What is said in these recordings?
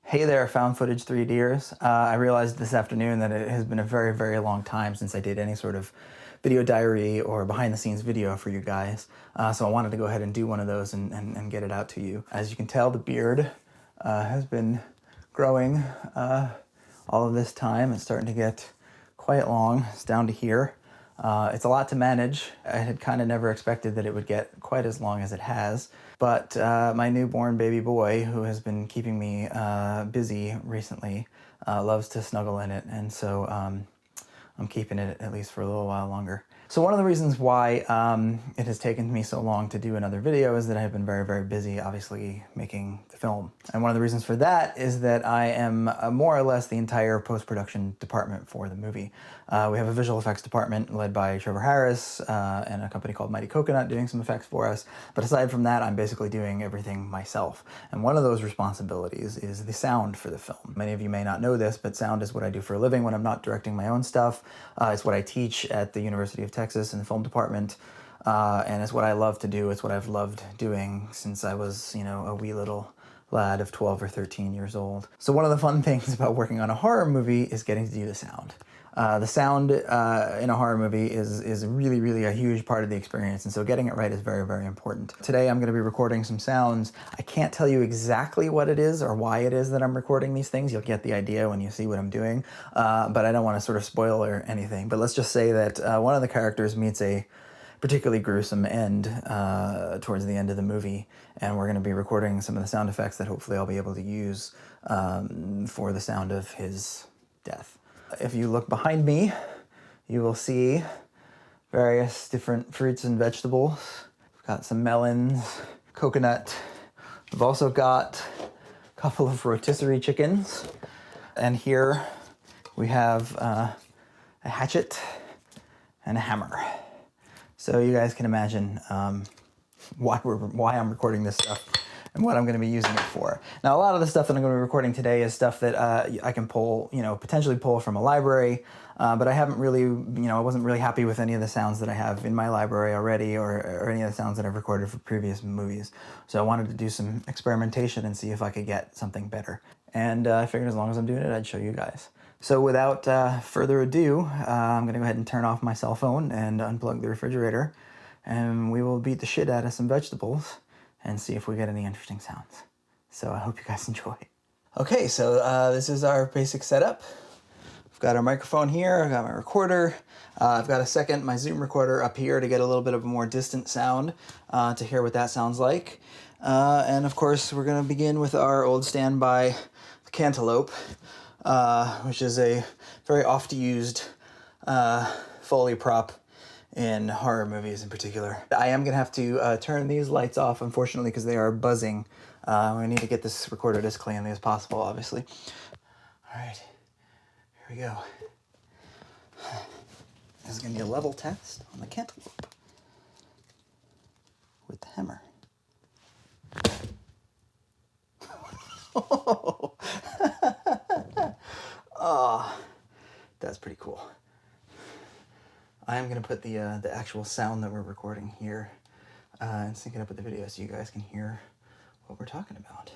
Hey there, found footage 3Ders. I realized this afternoon that it has been a very, very long time since I did any sort of video diary or behind the scenes video for you guys. So I wanted to go ahead and do one of those and get it out to you. As you can tell, the beard has been growing all of this time. It's starting to get quite long. It's down to here. It's a lot to manage. I had kind of never expected that it would get quite as long as it has. But my newborn baby boy, who has been keeping me busy recently, loves to snuggle in it. And so I'm keeping it at least for a little while longer. So one of the reasons why it has taken me so long to do another video is that I have been very, very busy, obviously, making the film. And one of the reasons for that is that I am more or less the entire post-production department for the movie. We have a visual effects department led by Trevor Harris and a company called Mighty Coconut doing some effects for us. But aside from that, I'm basically doing everything myself. And one of those responsibilities is the sound for the film. Many of you may not know this, but sound is what I do for a living when I'm not directing my own stuff. It's what I teach at the University of Texas in the film department. And it's what I love to do. It's what I've loved doing since I was, a wee little lad of 12 or 13 years old. So one of the fun things about working on a horror movie is getting to do the sound. The sound in a horror movie is really, really a huge part of the experience, and so getting it right is very, very important. Today I'm going to be recording some sounds. I can't tell you exactly what it is or why it is that I'm recording these things. You'll get the idea when you see what I'm doing, but I don't want to sort of spoil or anything. But let's just say that one of the characters meets a particularly gruesome end towards the end of the movie, and we're going to be recording some of the sound effects that hopefully I'll be able to use for the sound of his death. If you look behind me, you will see various different fruits and vegetables. We've got some melons, coconut. We've also got a couple of rotisserie chickens. And here we have a hatchet and a hammer. So you guys can imagine why I'm recording this stuff and what I'm going to be using it for. Now, a lot of the stuff that I'm going to be recording today is stuff that I can pull, potentially pull from a library, but I haven't really, I wasn't really happy with any of the sounds that I have in my library already or any of the sounds that I've recorded for previous movies. So I wanted to do some experimentation and see if I could get something better. And I figured as long as I'm doing it, I'd show you guys. So without further ado, I'm going to go ahead and turn off my cell phone and unplug the refrigerator, and we will beat the shit out of some vegetables and see if we get any interesting sounds. So I hope you guys enjoy. Okay, so this is our basic setup. I've got our microphone here, I've got my recorder, I've got my Zoom recorder up here to get a little bit of a more distant sound to hear what that sounds like. And of course, we're going to begin with our old standby, the cantaloupe, which is a very oft-used Foley prop in horror movies in particular. I am going to have to turn these lights off, unfortunately, because they are buzzing. We need to get this recorded as cleanly as possible, obviously. All right, here we go. This is going to be a level test on the cantaloupe with the hammer. Oh, that's pretty cool. I am going to put the actual sound that we're recording here and sync it up with the video so you guys can hear what we're talking about.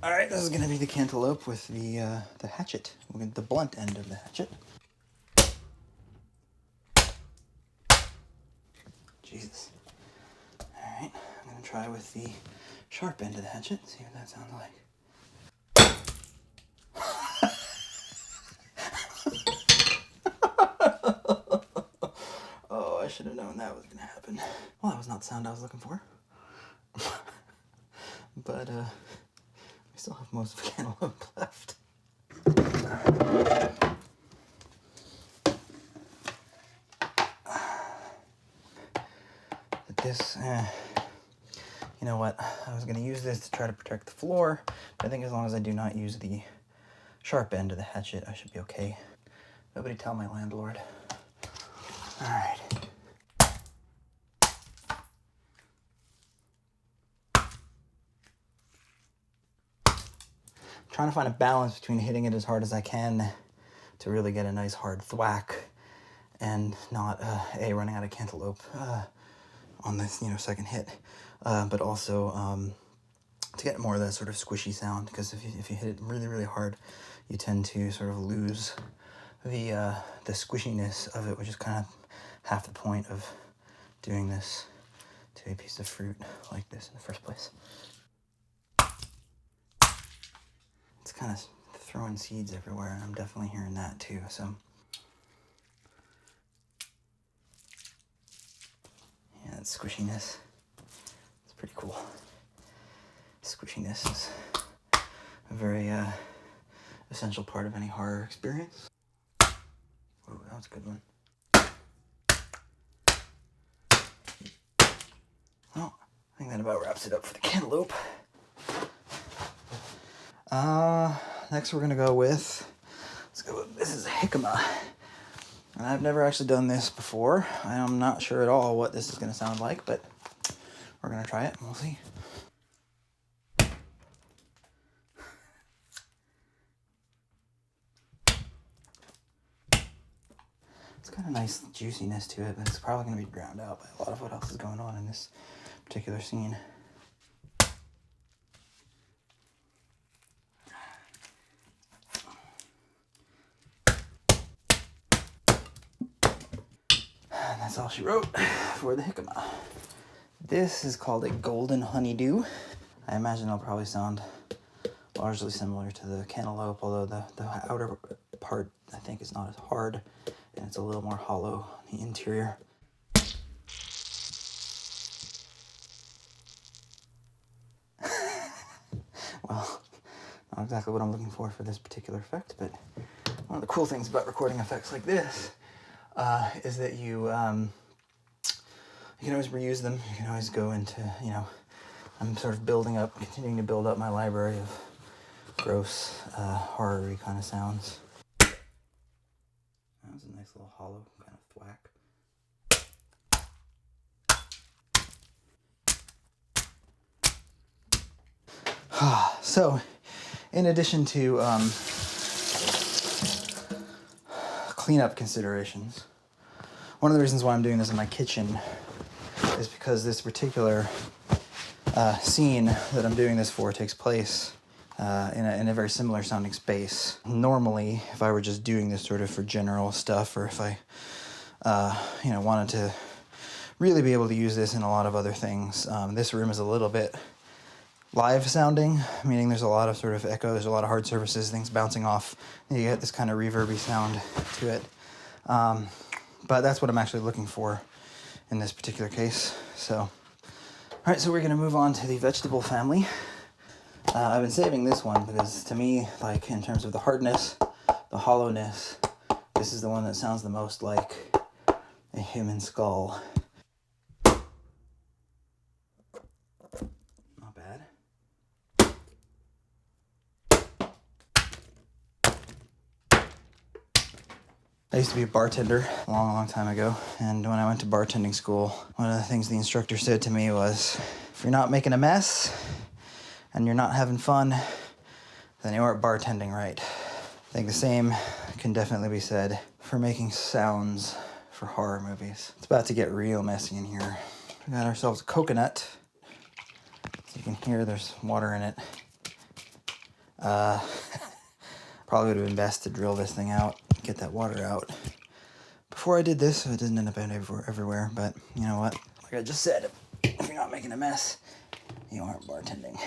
All right, this is going to be the cantaloupe with the hatchet, the blunt end of the hatchet. Jesus. All right, I'm going to try with the sharp end of the hatchet, see what that sounds like. Oh, I should have known that was going to happen. Well, that was not the sound I was looking for. But we still have most of the cantaloupe left. But this, you know what? I was going to use this to try to protect the floor, but I think as long as I do not use the sharp end of the hatchet, I should be okay. Nobody tell my landlord. All right. Trying to find a balance between hitting it as hard as I can to really get a nice hard thwack and not running out of cantaloupe on this second hit, but also to get more of that sort of squishy sound, because if you hit it really, really hard, you tend to sort of lose the squishiness of it, which is kind of half the point of doing this to a piece of fruit like this in the first place. It's kind of throwing seeds everywhere, and I'm definitely hearing that too, so. Yeah, that squishiness, it's pretty cool. Squishiness is a very essential part of any horror experience. Ooh, that was a good one. Well, I think that about wraps it up for the cantaloupe. Next we're gonna go with, this is jicama. And I've never actually done this before. I am not sure at all what this is gonna sound like, but we're gonna try it and we'll see. It's got a nice juiciness to it, but it's probably gonna be drowned out by a lot of what else is going on in this particular scene. And that's all she wrote for the jicama. This is called a golden honeydew. I imagine it'll probably sound largely similar to the cantaloupe, although the outer part I think is not as hard, and it's a little more hollow on the interior. Well, not exactly what I'm looking for this particular effect, but one of the cool things about recording effects like this is that you can always reuse them. You can always go into, I'm sort of continuing to build up my library of gross, horror-y kind of sounds. That was a nice little hollow kind of thwack. So, in addition to cleanup considerations, one of the reasons why I'm doing this in my kitchen is because this particular scene that I'm doing this for takes place in a very similar sounding space. Normally, if I were just doing this sort of for general stuff, or if I wanted to really be able to use this in a lot of other things, this room is a little bit live sounding, meaning there's a lot of sort of echo, there's a lot of hard surfaces, things bouncing off, and you get this kind of reverby sound to it. But that's what I'm actually looking for in this particular case. So, all right, so we're gonna move on to the vegetable family. I've been saving this one because to me, like in terms of the hardness, the hollowness, this is the one that sounds the most like a human skull. Not bad. I used to be a bartender a long, long time ago, and when I went to bartending school, one of the things the instructor said to me was, if you're not making a mess and you're not having fun, then you aren't bartending right. I think the same can definitely be said for making sounds for horror movies. It's about to get real messy in here. We got ourselves a coconut. So you can hear there's water in it. Probably would have been best to drill this thing out, get that water out before I did this, so it doesn't end up everywhere. But you know what? Like I just said, if you're not making a mess, you aren't bartending.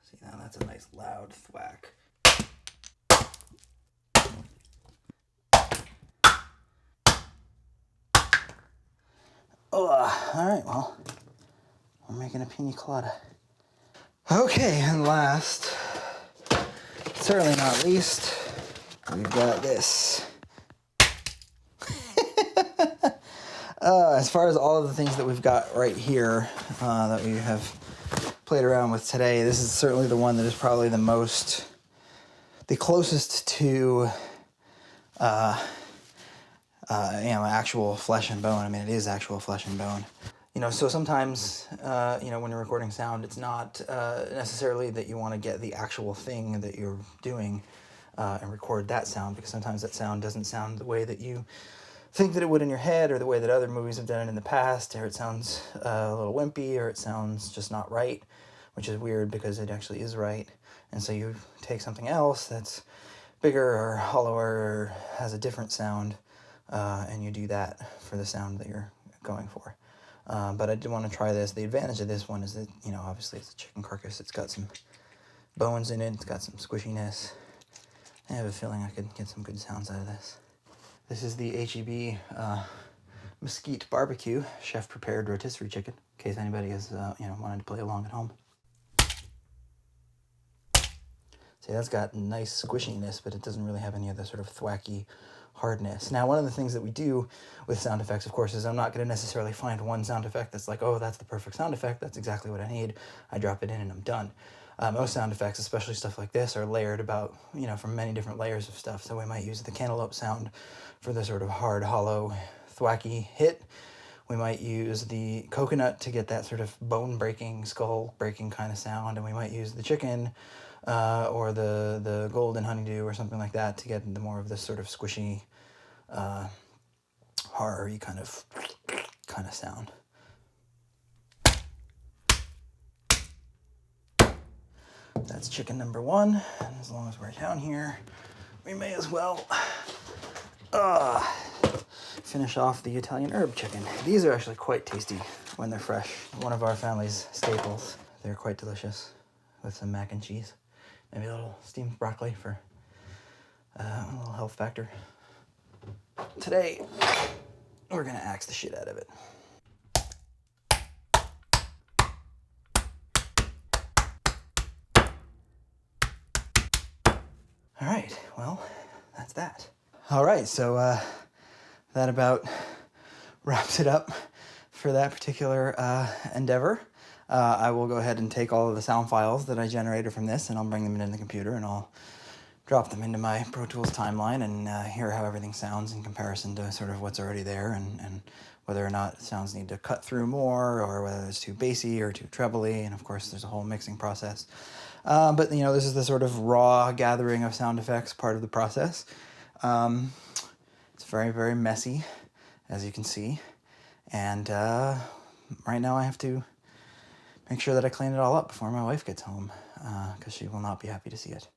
See, now that's a nice loud thwack. Oh, all right, well, we're making a pina colada. Okay, and last, certainly not least, we've got this. As far as all of the things that we've got right here that we have played around with today, this is certainly the one that is probably the closest to actual flesh and bone. I mean, it is actual flesh and bone. So sometimes, when you're recording sound, it's not necessarily that you want to get the actual thing that you're doing and record that sound, because sometimes that sound doesn't sound the way that you think that it would in your head, or the way that other movies have done it in the past, or it sounds a little wimpy, or it sounds just not right, which is weird because it actually is right. And so you take something else that's bigger or hollower or has a different sound, and you do that for the sound that you're going for. But I did want to try this. The advantage of this one is that, you know, obviously it's a chicken carcass. It's got some bones in it. It's got some squishiness. I have a feeling I could get some good sounds out of this. This is the HEB Mesquite Barbecue chef-prepared rotisserie chicken, in case anybody is, wanting to play along at home. See, that's got nice squishiness, but it doesn't really have any of the sort of thwacky hardness. Now, one of the things that we do with sound effects, of course, is I'm not going to necessarily find one sound effect that's like, oh, that's the perfect sound effect. That's exactly what I need. I drop it in and I'm done. Most sound effects, especially stuff like this, are layered about, from many different layers of stuff. So we might use the cantaloupe sound for the sort of hard, hollow, thwacky hit. We might use the coconut to get that sort of bone-breaking, skull-breaking kind of sound. And we might use the chicken or the golden honeydew or something like that to get the more of this sort of squishy, horror-y kind of sound. That's chicken number one, and as long as we're down here, we may as well finish off the Italian herb chicken. These are actually quite tasty when they're fresh. One of our family's staples. They're quite delicious with some mac and cheese. Maybe a little steamed broccoli for a little health factor. Today, we're gonna axe the shit out of it. All right, well, that's that. All right, so that about wraps it up for that particular endeavor. I will go ahead and take all of the sound files that I generated from this, and I'll bring them into the computer, and I'll drop them into my Pro Tools timeline and hear how everything sounds in comparison to sort of what's already there, and whether or not sounds need to cut through more, or whether it's too bassy or too trebly, and of course there's a whole mixing process. But this is the sort of raw gathering of sound effects part of the process. It's very, very messy, as you can see, and right now I have to make sure that I clean it all up before my wife gets home, because she will not be happy to see it.